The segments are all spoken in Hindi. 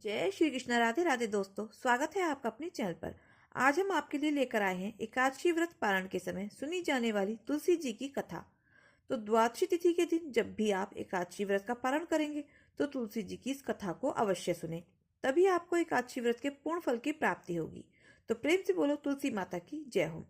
जय श्री कृष्ण। राधे राधे दोस्तों, स्वागत है आपका अपने चैनल पर। आज हम आपके लिए लेकर आए हैं एकादशी व्रत पारण के समय सुनी जाने वाली तुलसी जी की कथा। तो द्वादशी तिथि के दिन जब भी आप एकादशी व्रत का पारण करेंगे तो तुलसी जी की इस कथा को अवश्य सुने, तभी आपको एकादशी व्रत के पूर्ण फल की प्राप्ति होगी। तो प्रेम से बोलो तुलसी माता की जय हो।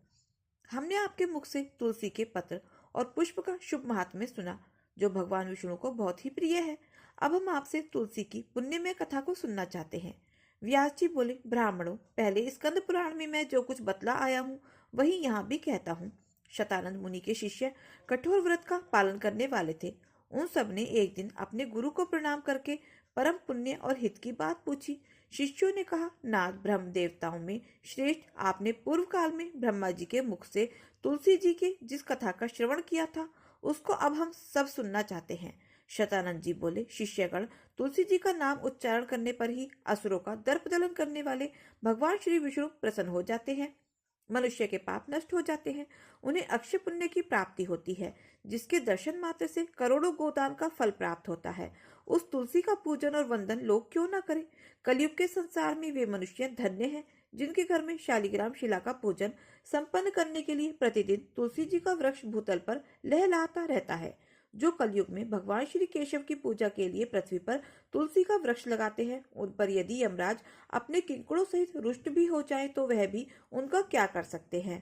हमने आपके मुख से तुलसी के पत्र और पुष्प का शुभ महात्म्य सुना, जो भगवान विष्णु को बहुत ही प्रिय है। अब हम आपसे तुलसी की पुण्यमय कथा को सुनना चाहते हैं। व्यास जी बोले, ब्राह्मणों, पहले स्कंद पुराण में मैं जो कुछ बतला आया हूँ वही यहाँ भी कहता हूँ। शतानंद मुनि के शिष्य कठोर व्रत का पालन करने वाले थे। उन सब ने एक दिन अपने गुरु को प्रणाम करके परम पुण्य और हित की बात पूछी। शिष्यों ने कहा, नाथ, ब्रह्म देवताओं में श्रेष्ठ, आपने पूर्व काल में ब्रह्मा जी के मुख से तुलसी जी के जिस कथा का श्रवण किया था उसको अब हम सब सुनना चाहते हैं। शतानंद जी बोले, शिष्यगण, तुलसी जी का नाम उच्चारण करने पर ही असुरों का दर्प दलन करने वाले भगवान श्री विष्णु प्रसन्न हो जाते हैं। मनुष्य के पाप नष्ट हो जाते हैं, उन्हें अक्षय पुण्य की प्राप्ति होती है, जिसके दर्शन मात्र से करोड़ों गोदान का फल प्राप्त होता है। उस तुलसी का पूजन और वंदन लोग क्यों न करें। कलयुग के संसार में वे मनुष्य धन्य हैं जिनके घर में शालिग्राम शिला का पूजन संपन्न करने के लिए प्रतिदिन तुलसी जी का वृक्ष भूतल पर लहलहाता रहता है। जो कलयुग में भगवान श्री केशव की पूजा के लिए पृथ्वी पर तुलसी का वृक्ष लगाते हैं, उन पर यदि यमराज अपने किंकरों सहित रुष्ट भी हो जाए तो वह भी उनका क्या कर सकते हैं।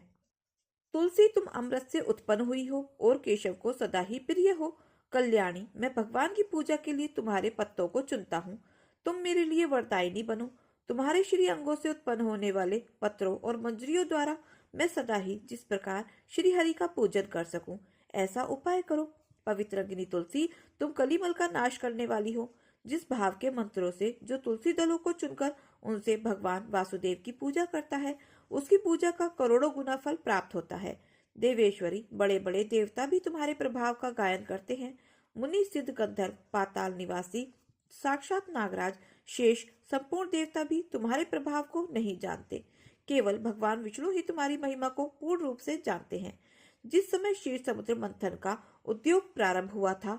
तुलसी, तुम अमृत से उत्पन्न हुई हो और केशव को सदा ही प्रिय हो। कल्याणी, मैं भगवान की पूजा के लिए तुम्हारे पत्तों को चुनता हूँ। तुम मेरे लिए वरदायिनी बनो। तुम्हारे श्री अंगों से उत्पन्न होने वाले पत्रों और मंजरियों द्वारा मैं सदा ही जिस प्रकार श्री हरि का पूजन कर सकूं, ऐसा उपाय करो। पवित्र अग्नि तुलसी, तुम कलिमल का नाश करने वाली हो। जिस भाव के मंत्रों से जो तुलसी दलों को चुनकर उनसे भगवान वासुदेव की पूजा करता है, उसकी पूजा का करोड़ों गुना फल प्राप्त होता है। देवेश्वरी, बड़े बड़े देवता भी तुम्हारे प्रभाव का गायन करते हैं। मुनि, सिद्ध, गंधर्व, पाताल निवासी, साक्षात नागराज, शेष, संपूर्ण देवता भी तुम्हारे प्रभाव को नहीं जानते। केवल भगवान विष्णु ही तुम्हारी महिमा को पूर्ण रूप से जानते हैं। जिस समय क्षीर समुद्र मंथन का उद्योग प्रारंभ हुआ था,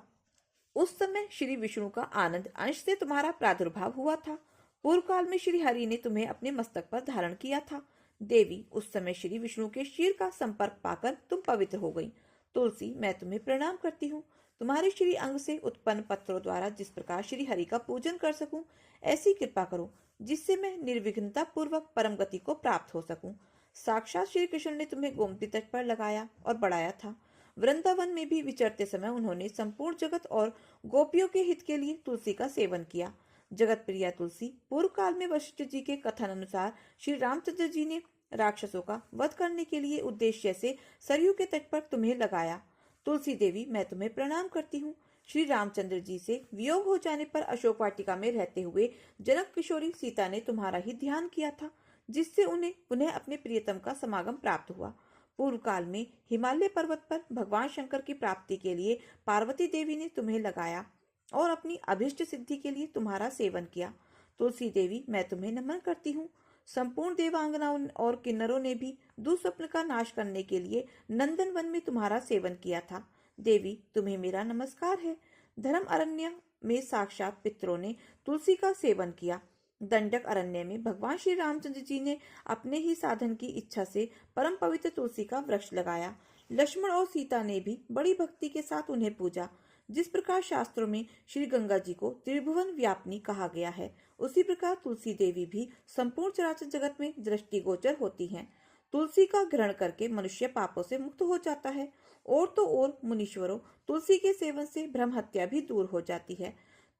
उस समय श्री विष्णु का आनंद अंश से तुम्हारा प्रादुर्भाव हुआ था। पूर्व काल में श्री हरि ने तुम्हें अपने मस्तक पर धारण किया था। देवी, उस समय श्री विष्णु के शीर का संपर्क पाकर तुम पवित्र हो गई। तुलसी, मैं तुम्हें प्रणाम करती हूँ। तुम्हारे श्री अंग से उत्पन्न पत्रों द्वारा जिस प्रकार श्री हरि का पूजन कर सकूं, ऐसी कृपा करो जिससे मैं निर्विघ्नता पूर्वक परम गति को प्राप्त हो सकूं। साक्षात श्री कृष्ण ने तुम्हें गोमती तट पर लगाया और बढ़ाया था। वृंदावन में भी विचरते समय उन्होंने संपूर्ण जगत और गोपियों के हित के लिए तुलसी का सेवन किया। जगत प्रिया तुलसी, पूर्व काल में वशिष्ठ जी के कथन अनुसार श्री रामचंद्र जी ने राक्षसों का वध करने के लिए उद्देश्य से सरयू के तट पर तुम्हें लगाया। तुलसी देवी, मैं तुम्हें प्रणाम करती हूँ। श्री रामचंद्र जी से वियोग हो जाने पर अशोक वाटिका में रहते हुए जनक किशोरी सीता ने तुम्हारा ही ध्यान किया था, जिससे उन्हें पुनः अपने प्रियतम का समागम प्राप्त हुआ। पूर्व काल में हिमालय पर्वत पर भगवान शंकर की प्राप्ति के लिए पार्वती देवी ने तुम्हें लगाया और अपनी अभिष्ट सिद्धि के लिए तुम्हारा सेवन किया। तुलसी देवी, मैं तुम्हें नमन करती हूँ। संपूर्ण देवांगनाओं और किन्नरों ने भी दुस्वप्न का नाश करने के लिए नंदन वन में तुम्हारा सेवन किया था। देवी, तुम्हें मेरा नमस्कार है। धर्म अरण्य में साक्षात पितरों ने तुलसी का सेवन किया। दंडक अरण्य में भगवान श्री रामचंद्र जी ने अपने ही साधन की इच्छा से परम पवित्र तुलसी का वृक्ष लगाया। लक्ष्मण और सीता ने भी बड़ी भक्ति के साथ उन्हें पूजा। जिस प्रकार शास्त्रों में श्री गंगा जी को त्रिभुवन व्यापिनी कहा गया है, उसी प्रकार तुलसी देवी भी संपूर्ण चराचर जगत में दृष्टिगोचर होती हैं। तुलसी का ग्रहण करके मनुष्य पापों से मुक्त हो जाता है। और तो और मुनीश्वरों, तुलसी के सेवन से भ्रम हत्या भी दूर हो जाती है।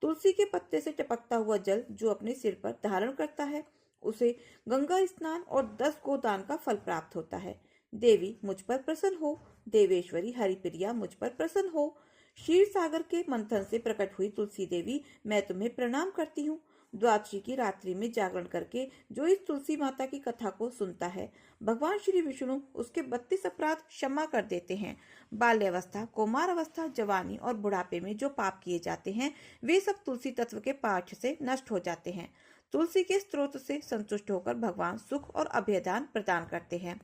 तुलसी के पत्ते से टपकता हुआ जल जो अपने सिर पर धारण करता है, उसे गंगा स्नान और 10 गोदान का फल प्राप्त होता है। देवी, मुझ पर प्रसन्न हो। देवेश्वरी हरिप्रिया, मुझ पर प्रसन्न हो। क्षीर सागर के मंथन से प्रकट हुई तुलसी देवी, मैं तुम्हें प्रणाम करती हूँ। द्वादशी की रात्रि में जागरण करके जो इस तुलसी माता की कथा को सुनता है, भगवान श्री विष्णु उसके 32 अपराध क्षमा कर देते हैं। बाल्यावस्था, कौमार अवस्था, जवानी और बुढ़ापे में जो पाप किए जाते हैं, वे सब तुलसी तत्व के पाठ से नष्ट हो जाते हैं। तुलसी के स्त्रोत से संतुष्ट होकर भगवान सुख और अभयदान प्रदान करते हैं।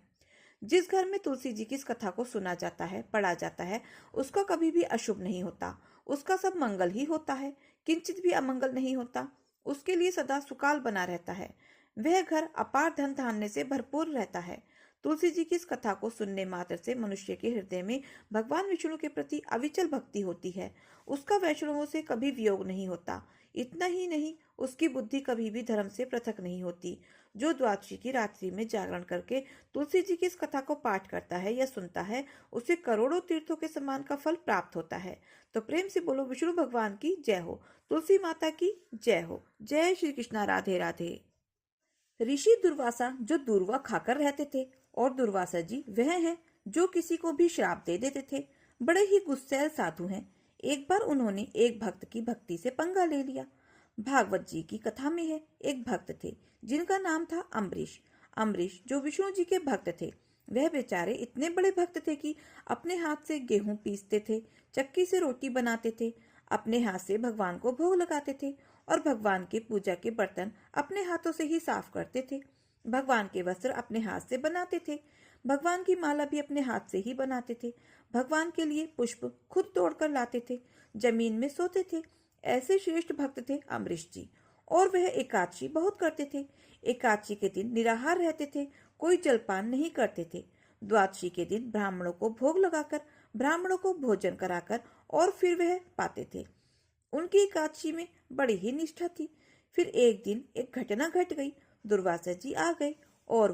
जिस घर में तुलसी जी की इस कथा को सुना जाता है, पढ़ा जाता है, उसका कभी भी अशुभ नहीं होता, उसका सब मंगल ही होता है, किंचित भी अमंगल नहीं होता। उसके लिए सदा सुकाल बना रहता है। वह घर अपार धन धान्य से भरपूर रहता है। तुलसी जी की इस कथा को सुनने मात्र से मनुष्य के हृदय में भगवान विष्णु के प्रति अविचल भक्ति होती है। उसका वैष्णवों से कभी वियोग नहीं होता। इतना ही नहीं, उसकी बुद्धि कभी भी धर्म से पृथक नहीं होती। जो द्वादशी की रात्रि में जागरण करके तुलसी जी की इस कथा को पाठ करता है या सुनता है, उसे करोड़ों तीर्थों के समान का फल प्राप्त होता है। तो प्रेम से बोलो विष्णु भगवान की जय हो, तुलसी माता की जय हो। जय श्री कृष्णा। राधे राधे। ऋषि दुर्वासा जो दूर्वा खाकर रहते थे, और दुर्वासा जी वह हैं जो किसी को भी श्राप दे देते थे। बड़े ही गुस्सैल साधु हैं। एक बार उन्होंने एक भक्त की भक्ति से पंगा ले लिया। भागवत जी की कथा में है, एक भक्त थे जिनका नाम था अम्बरीश। अम्बरीश जो विष्णु जी के भक्त थे, वह बेचारे इतने बड़े भक्त थे कि अपने हाथ से गेहूं पीसते थे, चक्की से रोटी बनाते थे, अपने हाथ से भगवान को भोग लगाते थे, और भगवान के पूजा के बर्तन अपने हाथों से ही साफ करते थे। भगवान के वस्त्र अपने हाथ से बनाते थे। भगवान की माला भी अपने हाथ से ही बनाते थे। भगवान के लिए पुष्प खुद तोड़कर लाते थे। जमीन में सोते थे। ऐसे श्रेष्ठ भक्त थे अम्बरीश जी। और वह एकादशी बहुत करते थे। एकादशी के दिन निराहार रहते थे, कोई जलपान नहीं करते थे। द्वादशी के दिन ब्राह्मणों को भोग लगाकर, ब्राह्मणों को भोजन कराकर और फिर वह पाते थे। उनकी एकादशी में बड़ी ही निष्ठा थी। फिर एक दिन एक घटना घट गई। दुर्वासा जी आ गए, और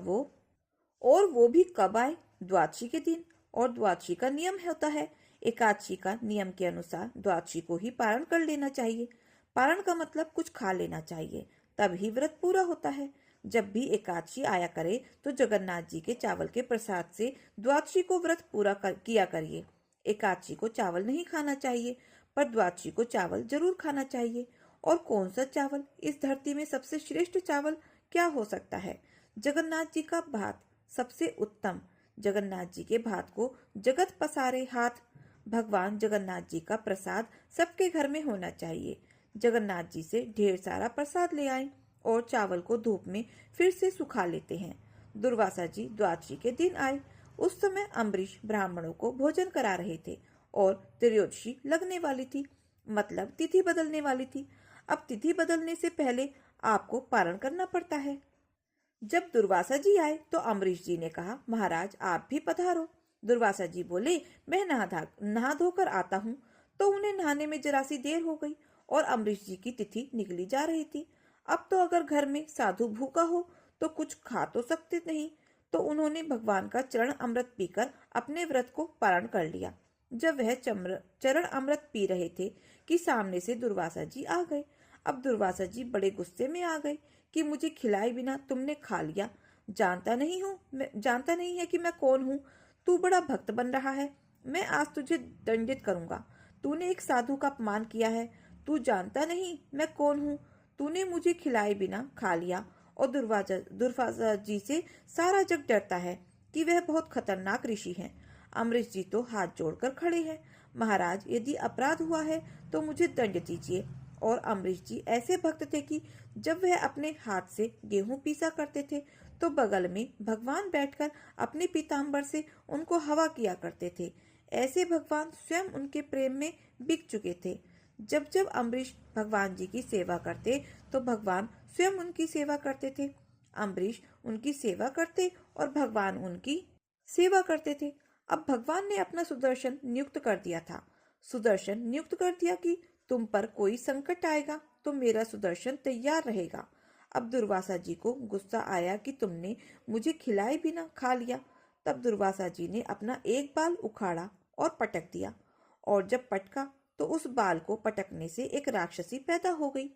वो भी कब आए? द्वादशी के दिन। और द्वादशी का नियम होता है, एकादशी का नियम के अनुसार द्वादशी को ही पारण कर लेना चाहिए। पारण का मतलब कुछ खा लेना चाहिए, तब ही व्रत पूरा होता है। जब भी एकादशी आया करे तो जगन्नाथ जी के चावल के प्रसाद से द्वादशी को व्रत किया करिए। एकादशी को चावल नहीं खाना चाहिए, पर द्वादशी को चावल जरूर खाना चाहिए। और कौन सा चावल? इस धरती में सबसे श्रेष्ठ चावल क्या हो सकता है? जगन्नाथ जी का भात सबसे उत्तम। जगन्नाथ जी के भात को जगत पसारे हाथ। भगवान जगन्नाथ जी का प्रसाद सबके घर में होना चाहिए। जगन्नाथ जी से ढेर सारा प्रसाद ले आए और चावल को धूप में फिर से सुखा लेते हैं। दुर्वासा जी द्वादशी के दिन आए। उस समय अम्बरीश ब्राह्मणों को भोजन करा रहे थे और त्रयोदशी लगने वाली थी, मतलब तिथि बदलने वाली थी। अब तिथि बदलने से पहले आपको पारण करना पड़ता है। जब दुर्वासा जी आए तो अम्बरीश जी ने कहा, महाराज आप भी पधारो। दुर्वासा जी बोले, मैं नहा धोकर आता हूँ। तो उन्हें नहाने में जरा सी देर हो गई और अम्बरीश जी की तिथि निकली जा रही थी। अब तो अगर घर में साधु भूखा हो तो कुछ खा तो सकते नहीं, तो उन्होंने भगवान का चरण अमृत पीकर अपने व्रत को पारण कर लिया। जब वह चरण अमृत पी रहे थे कि सामने से दुर्वासा जी आ गए। अब दुर्वासा जी बड़े गुस्से में आ गए कि मुझे खिलाए बिना तुमने खा लिया। जानता नहीं है कि मैं कौन हूँ। तू बड़ा भक्त बन रहा है, मैं आज तुझे दंडित करूंगा। तूने एक साधु का अपमान किया है। तू जानता नहीं मैं कौन हूँ। तूने मुझे खिलाए बिना खा लिया। और दुर्वासा जी से सारा जग डरता है कि वह बहुत खतरनाक ऋषि हैं। अम्बरीश जी तो हाथ जोड़कर खड़े हैं। महाराज यदि अपराध हुआ है तो मुझे दंड दीजिए। और अम्बरीश जी ऐसे भक्त थे कि जब वह अपने हाथ से गेहूं पीसा करते थे तो बगल में भगवान बैठकर अपने पीताम्बर से उनको हवा किया करते थे। ऐसे भगवान स्वयं उनके प्रेम में बिक चुके थे। जब जब अम्बरीश भगवान जी की सेवा करते तो भगवान स्वयं उनकी सेवा करते थे। अम्बरीश उनकी सेवा करते और भगवान उनकी सेवा करते थे। अब भगवान ने अपना सुदर्शन नियुक्त कर दिया था। सुदर्शन नियुक्त कर दिया कि तुम पर कोई संकट आएगा तो मेरा सुदर्शन तैयार रहेगा। अब दुर्वासा जी को गुस्सा आया कि तुमने मुझे खिलाए बिना खा लिया। तब दुर्वासा जी ने अपना एक बाल उखाड़ा और पटक दिया, और जब पटका तो उस बाल को पटकने से एक राक्षसी पैदा हो गई।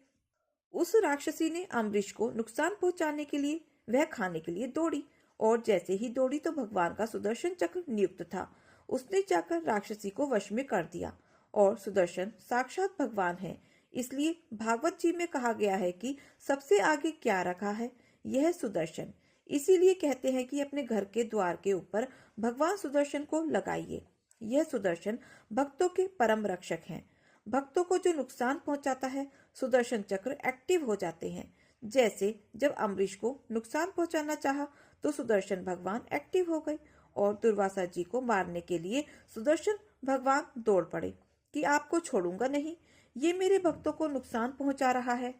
उस राक्षसी ने अम्बरीश को नुकसान पहुंचाने के लिए वह खाने के लिए दौड़ी, और जैसे ही दौड़ी तो भगवान का सुदर्शन चक्र नियुक्त था। उसने जाकर राक्षसी को वश में कर दिया। और सुदर्शन साक्षात भगवान है। इसलिए भागवत जी में कहा गया है कि सबसे आगे क्या रखा है, यह सुदर्शन। इसीलिए कहते हैं कि अपने घर के द्वार के ऊपर भगवान सुदर्शन को लगाइए। यह सुदर्शन भक्तों के परम रक्षक हैं। भक्तों को जो नुकसान पहुंचाता है, सुदर्शन चक्र एक्टिव हो जाते हैं। जैसे जब अम्बरीश को नुकसान पहुंचाना चाहा तो सुदर्शन भगवान एक्टिव हो गए और दुर्वासा जी को मारने के लिए सुदर्शन भगवान दौड़ पड़े कि आपको छोड़ूंगा नहीं, ये मेरे भक्तों को नुकसान पहुंचा रहा है।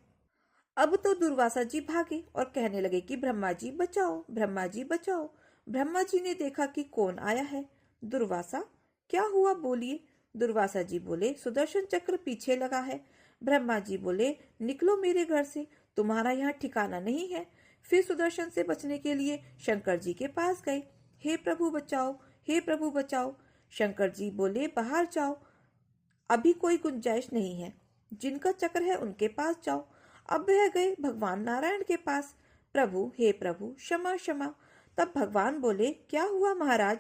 अब तो दुर्वासा जी भागे और कहने लगे कि ब्रह्मा जी बचाओ, ब्रह्मा जी बचाओ। ब्रह्मा जी ने देखा कि कौन आया है। दुर्वासा, क्या हुआ, बोलिए। दुर्वासा जी बोले, सुदर्शन चक्र पीछे लगा है। ब्रह्मा जी बोले, निकलो मेरे घर से, तुम्हारा यहाँ ठिकाना नहीं है। फिर सुदर्शन से बचने के लिए शंकर जी के पास गए। हे प्रभु बचाओ, हे प्रभु बचाओ। शंकर जी बोले, बाहर जाओ, अभी कोई गुंजाइश नहीं है। जिनका चक्र है उनके पास जाओ। अब वह गए भगवान नारायण के पास। प्रभु, हे प्रभु, क्षमा क्षमा। तब भगवान बोले, क्या हुआ महाराज।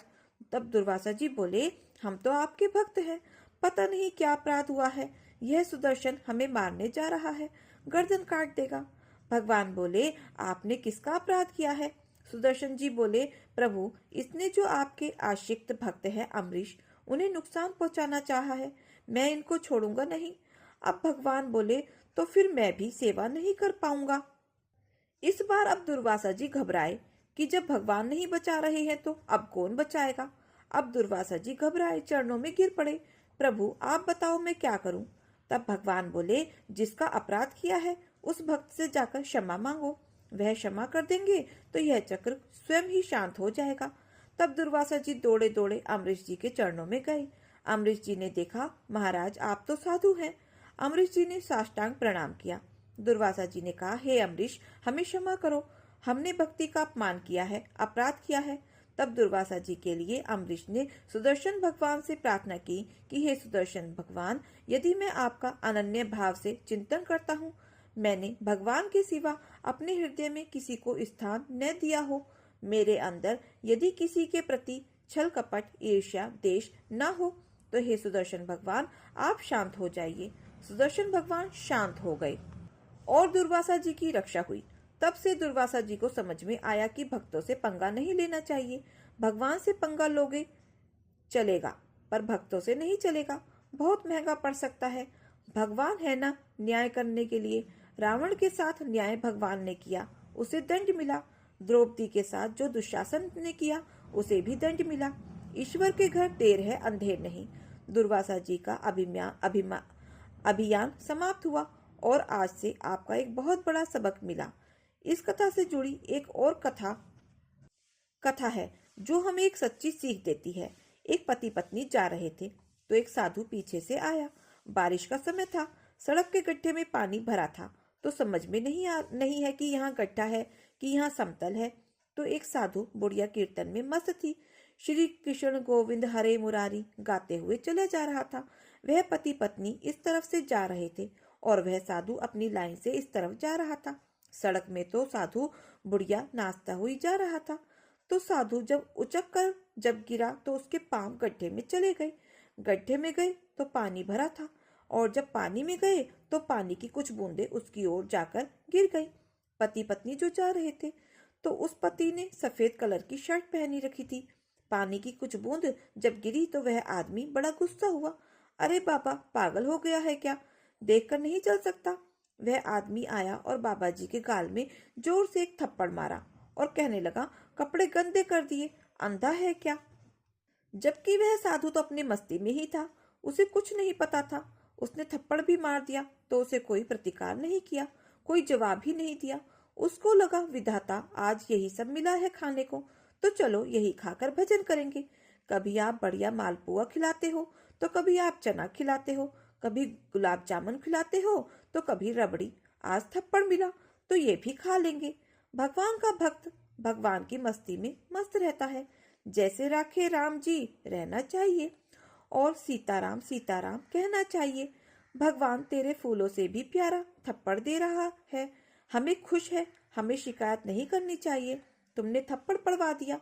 तब दुर्वासा जी बोले, हम तो आपके भक्त हैं, पता नहीं क्या अपराध हुआ है, यह सुदर्शन हमें मारने जा रहा है, गर्दन काट देगा। भगवान बोले, आपने किसका अपराध किया है। सुदर्शन जी बोले, प्रभु, इसने जो आपके आशिक्त भक्त हैं अम्बरीश, उन्हें नुकसान पहुंचाना चाहा है, मैं इनको छोड़ूंगा नहीं। अब भगवान बोले, तो फिर मैं भी सेवा नहीं कर पाऊंगा। इस बार अब दुर्वासा जी घबराए कि जब भगवान नहीं बचा रहे हैं तो अब कौन बचाएगा। अब दुर्वासा जी घबराए, चरणों में गिर पड़े। प्रभु, आप बताओ मैं क्या करूं। तब भगवान बोले, जिसका अपराध किया है उस भक्त से जाकर क्षमा मांगो, वह क्षमा कर देंगे तो यह चक्र स्वयं ही शांत हो जाएगा। तब दुर्वासा जी दौड़े दौड़े अम्बरीश जी के चरणों में गए। अम्बरीश जी ने देखा, महाराज आप तो साधु हैं। अम्बरीश जी ने साष्टांग प्रणाम किया। दुर्वासा जी ने कहा, हे अम्बरीश, हमें क्षमा करो, हमने भक्ति का अपमान किया है, अपराध किया है। तब दुर्वासा जी के लिए अम्बरीश ने सुदर्शन भगवान से प्रार्थना की कि हे सुदर्शन भगवान, यदि मैं आपका अनन्य भाव से चिंतन करता हूँ, मैंने भगवान के सिवा अपने हृदय में किसी को स्थान न दिया हो, मेरे अंदर यदि किसी के प्रति छल कपट ईर्ष्या देश न हो, तो हे सुदर्शन भगवान आप शांत हो जाइए। सुदर्शन भगवान शांत हो गए और दुर्वासा जी की रक्षा हुई। तब से दुर्वासा जी को समझ में आया कि भक्तों से पंगा नहीं लेना चाहिए। भगवान से पंगा लोगे चलेगा, पर भक्तों से नहीं चलेगा, बहुत महंगा पड़ सकता है। भगवान है ना न्याय करने के लिए। रावण के साथ न्याय भगवान ने किया, उसे दंड मिला। द्रौपदी के साथ जो दुशासन ने किया, उसे भी दंड मिला। ईश्वर के घर देर है अंधेर नहीं। दुर्वासा जी का अभियान समाप्त हुआ और आज से आपका एक बहुत बड़ा सबक मिला। इस कथा से जुड़ी एक और कथा है जो हमें एक सच्ची सीख देती है। एक पति पत्नी जा रहे थे तो एक साधु पीछे से आया। बारिश का समय था, सड़क के गड्ढे में पानी भरा था, तो समझ में नहीं है कि यहाँ गड्ढा है कि यहाँ समतल है। तो एक साधु बुढ़िया कीर्तन में मस्त थी, श्री कृष्ण गोविंद हरे मुरारी गाते हुए चले जा रहा था। वह पति पत्नी इस तरफ से जा रहे थे और वह साधु अपनी लाइन से इस तरफ जा रहा था। सड़क में तो साधु बुढ़िया नाचता हुई जा रहा था। तो साधु जब उचक कर जब गिरा तो उसके पांव गड्ढे में चले गए। गड्ढे में गए तो पानी भरा था और जब पानी में गए तो पानी की कुछ बूंदें उसकी ओर जाकर गिर गई। पति पत्नी जो जा रहे थे तो उस पति ने सफेद कलर की शर्ट पहनी रखी थी। पानी की कुछ बूंद जब गिरी तो वह आदमी बड़ा गुस्सा हुआ। अरे बाबा, पागल हो गया है क्या, देखकर नहीं चल सकता। वह आदमी आया और बाबा जी के गाल में जोर से एक थप्पड़ मारा और कहने लगा, कपड़े गंदे कर दिए, अंधा है क्या। जबकि वह साधु तो अपनी मस्ती में ही था, उसे कुछ नहीं पता था। उसने थप्पड़ भी मार दिया तो उसे कोई प्रतिकार नहीं किया, कोई जवाब ही नहीं दिया। उसको लगा, विधाता आज यही सब मिला है खाने को, तो चलो यही खाकर भजन करेंगे। कभी आप बढ़िया मालपुआ खिलाते हो तो कभी आप चना खिलाते हो, कभी गुलाब जामुन खिलाते हो तो कभी रबड़ी। आज थप्पड़ मिला तो ये भी खा लेंगे। भगवान का भक्त भगवान की मस्ती में मस्त रहता है। जैसे राखे राम जी रहना चाहिए और सीताराम सीताराम कहना चाहिए। भगवान तेरे फूलों से भी प्यारा थप्पड़ दे रहा है, हमें खुश है, हमें शिकायत नहीं करनी चाहिए। तुमने थप्पड़ पड़वा दिया,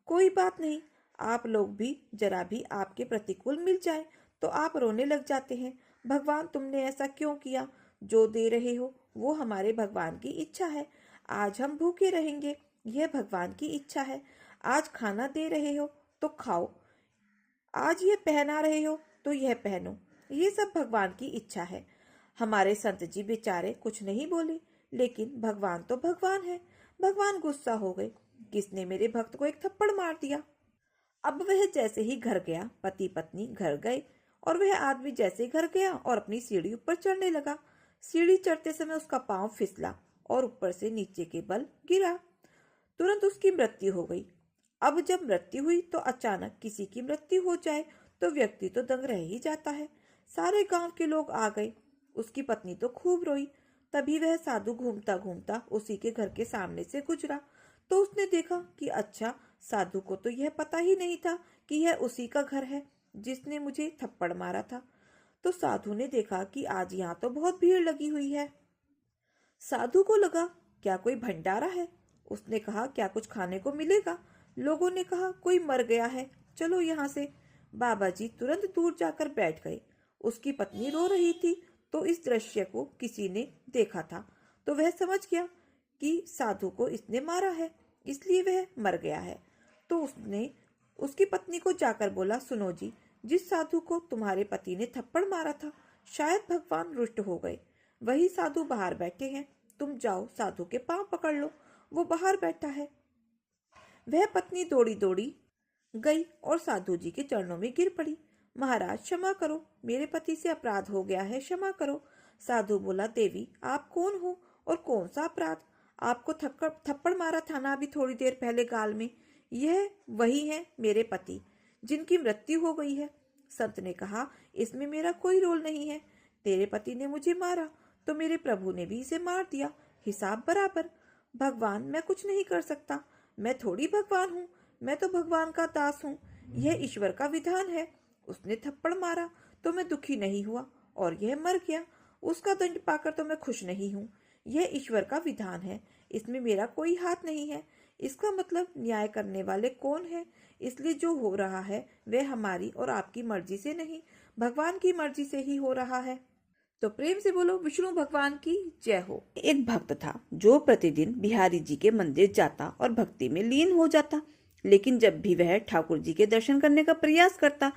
कोई बात नहीं। आप लोग भी जरा भी आपके प्रतिकूल मिल जाए तो आप रोने लग जाते हैं। भगवान तुमने ऐसा क्यों किया, जो दे रहे हो वो हमारे भगवान की इच्छा है। आज हम भूखे रहेंगे, यह भगवान की इच्छा है। आज खाना दे रहे हो तो खाओ, आज ये पहना रहे हो तो यह पहनो, ये सब भगवान की इच्छा है। हमारे संत जी बेचारे कुछ नहीं बोले, लेकिन भगवान तो भगवान है। भगवान गुस्सा हो गए, किसने मेरे भक्त को एक थप्पड़ मार दिया। अब वह जैसे ही घर गया, पति पत्नी घर गए और वह आदमी जैसे घर गया और अपनी सीढ़ी ऊपर चढ़ने लगा, सीढ़ी चढ़ते समय उसका पांव फिसला और ऊपर से नीचे के बल गिरा। तुरंत उसकी मृत्यु हो गई। अब जब मृत्यु हुई तो अचानक किसी की मृत्यु हो जाए तो व्यक्ति तो दंग रह ही जाता है। सारे गांव के लोग आ गए। उसकी पत्नी तो खूब रोई। तभी वह साधु घूमता घूमता उसी के घर के सामने से गुजरा तो उसने देखा कि अच्छा, साधु को तो यह पता ही नहीं था कि यह उसी का घर है जिसने मुझे थप्पड़ मारा था। तो साधु ने देखा कि आज यहाँ तो बहुत भीड़ लगी हुई है। साधु को लगा क्या कोई भंडारा है। उसने कहा क्या कुछ खाने को मिलेगा। लोगों ने कहा कोई मर गया है, चलो यहाँ से। बाबा जी तुरंत दूर जाकर बैठ गए। उसकी पत्नी रो रही थी तो इस दृश्य को किसी ने देखा था तो वह समझ गया कि साधु को इसने मारा है, इसलिए वह मर गया है। तो उसने उसकी पत्नी को जाकर बोला, सुनो जी, जिस साधु को तुम्हारे पति ने थप्पड़ मारा था शायद भगवान रुष्ट हो गए। वही साधु बाहर बैठे हैं, तुम जाओ साधु के पांव पकड़ लो, वो बाहर बैठा है। वह पत्नी दौड़ी दौड़ी गई और साधु जी के चरणों में गिर पड़ी। महाराज क्षमा करो, मेरे पति से अपराध हो गया है, क्षमा करो। साधु बोला, देवी आप कौन हो और कौन सा अपराध? आपको थप्पड़ मारा था ना अभी थोड़ी देर पहले गाल में, यह वही है मेरे पति जिनकी मृत्यु हो गई है। संत ने कहा, इसमें मेरा कोई रोल नहीं है। तेरे पति ने मुझे मारा तो मेरे प्रभु ने भी इसे मार दिया, हिसाब बराबर। भगवान मैं कुछ नहीं कर सकता, मैं थोड़ी भगवान हूँ, मैं तो भगवान का दास हूँ। यह ईश्वर का विधान है। उसने थप्पड़ मारा तो मैं दुखी नहीं हुआ और यह मर गया, उसका दंड पाकर तो मैं खुश नहीं हूँ। यह ईश्वर का विधान है, इसमें मेरा कोई हाथ नहीं है। इसका मतलब न्याय करने वाले कौन है? इसलिए जो हो रहा है वह हमारी और आपकी मर्जी से नहीं, भगवान की मर्जी से ही हो रहा है। तो प्रेम से बोलो विष्णु भगवान की जय हो। एक भक्त था जो प्रतिदिन बिहारी जी के मंदिर जाता और भक्ति में लीन हो जाता, लेकिन जब भी वह ठाकुर जी के दर्शन करने का प्रयास करता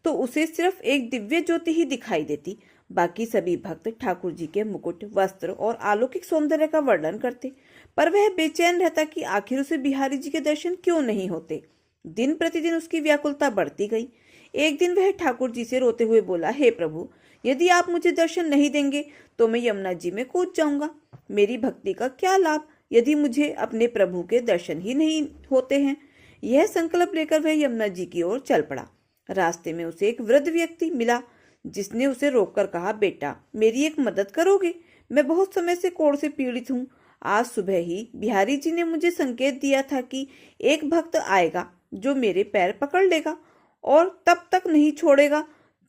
तो उसे सिर्फ एक दिव्य ज्योति ही दिखाई देती। बाकी सभी भक्त ठाकुर जी के मुकुट, वस्त्र और अलौकिक सौंदर्य का वर्णन करते, पर वह बेचैन रहता कि आखिर उसे बिहारी जी के दर्शन क्यों नहीं होते। दिन प्रतिदिन उसकी व्याकुलता बढ़ती गई। एक दिन वह ठाकुर जी से रोते हुए बोला, हे प्रभु, यदि आप मुझे दर्शन नहीं देंगे तो मैं यमुना जी में कूद जाऊंगा। मेरी भक्ति का क्या लाभ यदि मुझे अपने प्रभु के दर्शन ही नहीं होते हैं। यह संकल्प लेकर वह यमुना जी की ओर चल पड़ा। रास्ते में उसे एक वृद्ध व्यक्ति मिला जिसने उसे रोककर कहा, बेटा मेरी एक मदद करोगे? मैं बहुत समय से कोढ़ से पीड़ित हूँ। आज सुबह ही बिहारी जी ने मुझे संकेत दिया था कि एक भक्त आएगा जो मेरे पैर पकड़ लेगा और तब तक नहीं छोड़ेगा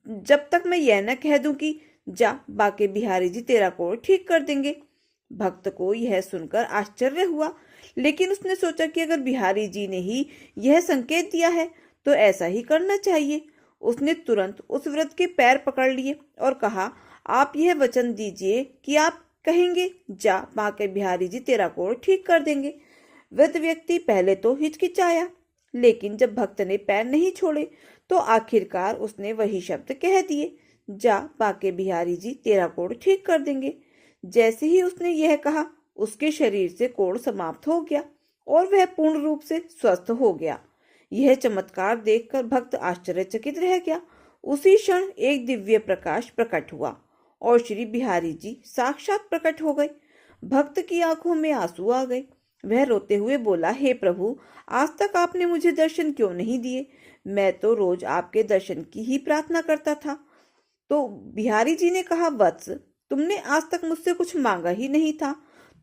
जब तक मैं यह न कह दूं कि जा, बाके बिहारी जी तेरा कोढ़ ठीक कर देंगे। भक्त को यह सुनकर आश्चर्य हुआ, लेकिन उसने सोचा कि अगर बिहारी जी ने ही यह संकेत दिया है तो ऐसा ही करना चाहिए। उसने तुरंत उस वृद्ध के पैर पकड़ लिए और कहा, आप यह वचन दीजिए कि आप कहेंगे जा, बाके बिहारी जी तेरा कोढ़ ठीक कर देंगे। वृद्ध व्यक्ति पहले तो हिचकिचाया, लेकिन जब भक्त ने पैर नहीं छोड़े तो आखिरकार उसने वही शब्द कह दिए, जा, बाके बिहारी जी तेरा कोढ़ ठीक कर देंगे। जैसे ही उसने यह कहा उसके शरीर से कोढ़ समाप्त हो गया और वह पूर्ण रूप से स्वस्थ हो गया। यह चमत्कार देखकर भक्त आश्चर्यचकित रह गया। उसी क्षण एक दिव्य प्रकाश प्रकट हुआ और श्री बिहारी जी साक्षात प्रकट हो गए। भक्त की आंखों में आंसू आ गए। वह रोते हुए बोला, हे प्रभु, आज तक आपने मुझे दर्शन क्यों नहीं दिए? मैं तो रोज आपके दर्शन की ही प्रार्थना करता था। तो बिहारी जी ने कहा, वत्स, तुमने आज तक मुझसे कुछ मांगा ही नहीं था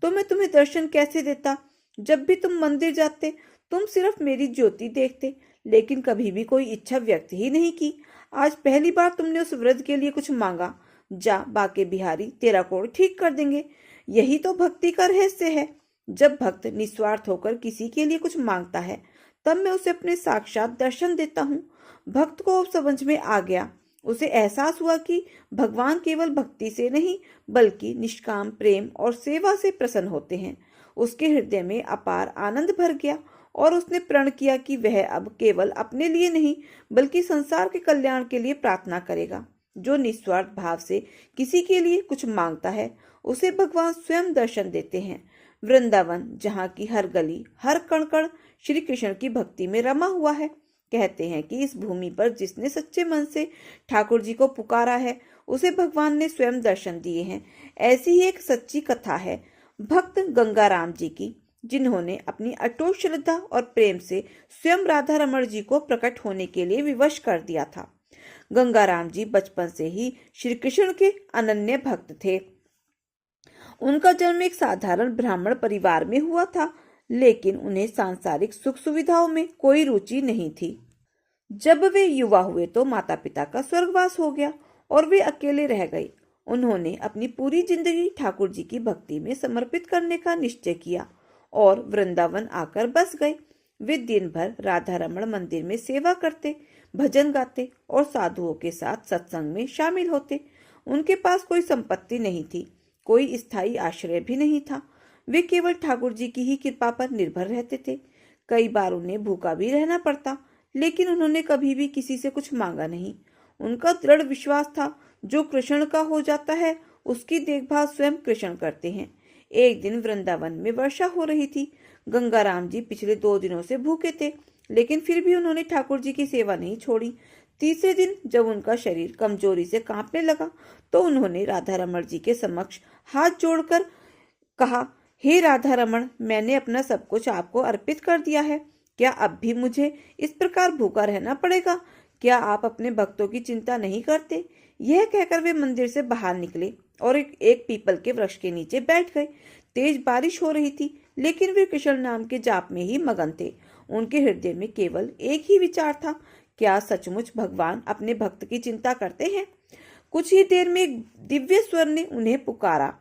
तो मैं तुम्हें दर्शन कैसे देता? जब भी तुम मंदिर जाते तुम सिर्फ मेरी ज्योति देखते, लेकिन कभी भी कोई इच्छा व्यक्त ही नहीं की। आज पहली बार तुमने उस वृद्ध के लिए कुछ मांगा। जा, बाके बिहारी तेरा कोढ़ ठीक कर देंगे। यही तो भक्ति का रहस्य है। जब भक्त निस्वार्थ होकर किसी के लिए कुछ मांगता है तब मैं उसे अपने साक्षात दर्शन देता हूँ। भक्त को अब समझ में आ गया। उसे एहसास हुआ कि भगवान केवल भक्ति से नहीं बल्कि निष्काम प्रेम और सेवा से प्रसन्न होते हैं। उसके हृदय में अपार आनंद भर गया और उसने प्रण किया कि वह अब केवल अपने लिए नहीं बल्कि संसार के कल्याण के लिए प्रार्थना करेगा। जो निस्वार्थ भाव से किसी के लिए कुछ मांगता है उसे भगवान स्वयं दर्शन देते हैं। वृंदावन, जहाँ की हर गली हर कण कण श्री कृष्ण की भक्ति में रमा हुआ है। कहते हैं कि इस भूमि पर जिसने सच्चे मन से ठाकुर जी को पुकारा है उसे भगवान ने स्वयं दर्शन दिए हैं। ऐसी ही एक सच्ची कथा है भक्त गंगाराम जी की, जिन्होंने अपनी अटूट श्रद्धा और प्रेम से स्वयं राधा रमण जी को प्रकट होने के लिए विवश कर दिया था। गंगाराम जी बचपन से ही श्री कृष्ण के अनन्य भक्त थे। उनका जन्म एक साधारण ब्राह्मण परिवार में हुआ था, लेकिन उन्हें सांसारिक सुख सुविधाओं में कोई रुचि नहीं थी। जब वे युवा हुए तो माता पिता का स्वर्गवास हो गया और वे अकेले रह गए। उन्होंने अपनी पूरी जिंदगी ठाकुर जी की भक्ति में समर्पित करने का निश्चय किया और वृंदावन आकर बस गए। वे दिन भर राधा रमण मंदिर में सेवा करते, भजन गाते और साधुओं के साथ सत्संग में शामिल होते। उनके पास कोई संपत्ति नहीं थी, कोई स्थायी आश्रय भी नहीं था। वे केवल ठाकुर जी की ही कृपा पर निर्भर रहते थे। कई बार उन्हें भूखा भी रहना पड़ता, लेकिन उन्होंने कभी भी किसी से कुछ मांगा नहीं। उनका दृढ़ विश्वास था, जो कृष्ण का हो जाता है उसकी देखभाल स्वयं कृष्ण करते हैं। एक दिन वृंदावन में वर्षा हो रही थी। गंगाराम जी पिछले 2 दिनों से भूखे थे, लेकिन फिर भी उन्होंने ठाकुर जी की सेवा नहीं छोड़ी। तीसरे दिन जब उनका शरीर कमजोरी से कांपने लगा तो उन्होंने राधा रमण जी के समक्ष हाथ जोड़कर कहा, हे राधा रमण, मैंने अपना सब कुछ आपको अर्पित कर दिया है। क्या अब भी मुझे इस प्रकार भूखा रहना पड़ेगा? क्या आप अपने भक्तों की चिंता नहीं करते? यह कहकर वे मंदिर से बाहर निकले और एक पीपल के वृक्ष के नीचे बैठ गए। तेज बारिश हो रही थी, लेकिन वे कृष्ण नाम के जाप में ही मगन थे। उनके हृदय में केवल एक ही विचार था, क्या सचमुच भगवान अपने भक्त की चिंता करते हैं? कुछ ही देर में एक दिव्य स्वर ने उन्हें पुकारा,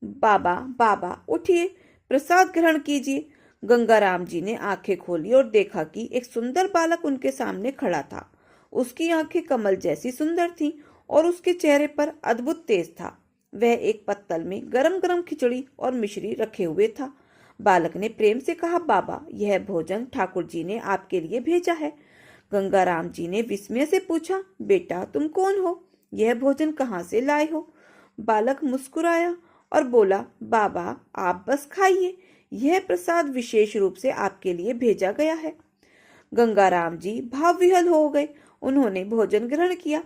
बाबा बाबा उठिए, प्रसाद ग्रहण कीजिए। गंगाराम जी ने आंखें खोली और देखा कि एक सुंदर बालक उनके सामने खड़ा था। उसकी आंखें कमल जैसी सुंदर थीं और उसके चेहरे पर अद्भुत तेज था। वह एक पत्तल में गरम गरम खिचड़ी और मिश्री रखे हुए था। बालक ने प्रेम से कहा, बाबा, यह भोजन ठाकुर जी ने आपके लिए भेजा है। गंगाराम जी ने विस्मय से पूछा, बेटा, तुम कौन हो? यह भोजन कहाँ से लाए हो? बालक मुस्कुराया और बोला, बाबा, आप बस खाइए, यह प्रसाद विशेष रूप से आपके लिए भेजा गया है। गंगाराम जी भाव विह्वल हो गए। उन्होंने भोजन ग्रहण किया।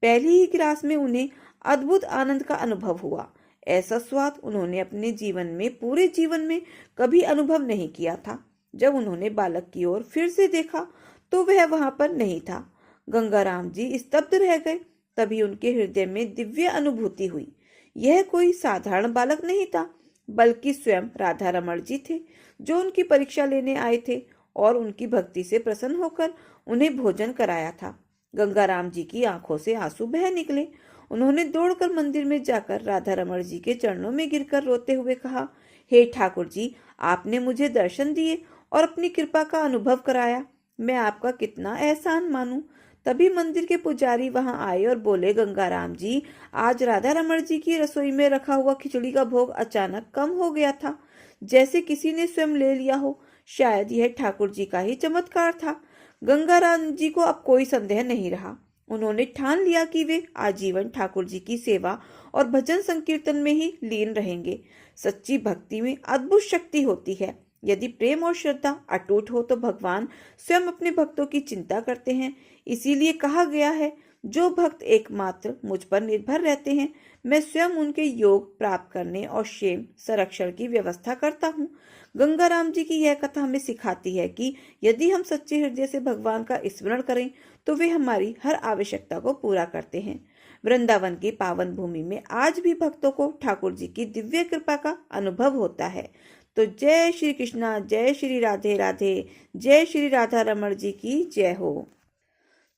पहली ही गिरास में उन्हें अद्भुत आनंद का अनुभव हुआ। ऐसा स्वाद उन्होंने अपने पूरे जीवन में कभी अनुभव नहीं किया था। जब उन्होंने बालक की ओर फिर से देखा तो वह वहां पर नहीं था। गंगाराम जी स्तब्ध रह गए। तभी उनके हृदय में दिव्य अनुभूति हुई। यह कोई साधारण बालक नहीं था, बल्कि स्वयं राधा रमण जी थे, जो उनकी परीक्षा लेने आए थे और उनकी भक्ति से प्रसन्न होकर उन्हें भोजन कराया था। गंगाराम जी की आंखों से आंसू बह निकले। उन्होंने दौड़कर मंदिर में जाकर राधा रमण जी के चरणों में गिरकर रोते हुए कहा, हे ठाकुर जी, आपने मुझे दर्शन दिए और अपनी कृपा का अनुभव कराया। मैं आपका कितना एहसान मानूं। तभी मंदिर के पुजारी वहां आए और बोले, गंगाराम जी, आज राधा रमण जी की रसोई में रखा हुआ खिचड़ी का भोग अचानक कम हो गया था, जैसे किसी ने स्वयं ले लिया हो। शायद यह ठाकुर जी का ही चमत्कार था। गंगाराम जी को अब कोई संदेह नहीं रहा। उन्होंने ठान लिया कि वे आजीवन ठाकुर जी की सेवा और भजन संकीर्तन में ही लीन रहेंगे। सच्ची भक्ति में अद्भुत शक्ति होती है। यदि प्रेम और श्रद्धा अटूट हो तो भगवान स्वयं अपने भक्तों की चिंता करते हैं। इसीलिए कहा गया है, जो भक्त एकमात्र मुझ पर निर्भर रहते हैं, मैं स्वयं उनके योग प्राप्त करने और क्षेम संरक्षण की व्यवस्था करता हूँ। गंगाराम जी की यह कथा हमें सिखाती है कि यदि हम सच्चे हृदय से भगवान का स्मरण करें तो वे हमारी हर आवश्यकता को पूरा करते हैं। वृंदावन की पावन भूमि में आज भी भक्तों को ठाकुर जी की दिव्य कृपा का अनुभव होता है। तो जय श्री कृष्णा, जय श्री राधे राधे, जय श्री राधा रमण जी की जय हो।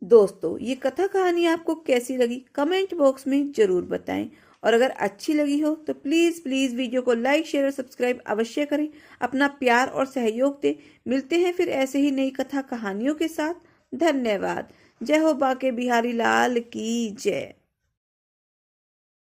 दोस्तों, ये कथा कहानी आपको कैसी लगी कमेंट बॉक्स में जरूर बताएं, और अगर अच्छी लगी हो तो प्लीज़ वीडियो को लाइक, शेयर और सब्सक्राइब अवश्य करें। अपना प्यार और सहयोग दें। मिलते हैं फिर ऐसे ही नई कथा कहानियों के साथ। धन्यवाद। जय हो बाके बिहारी लाल की जय।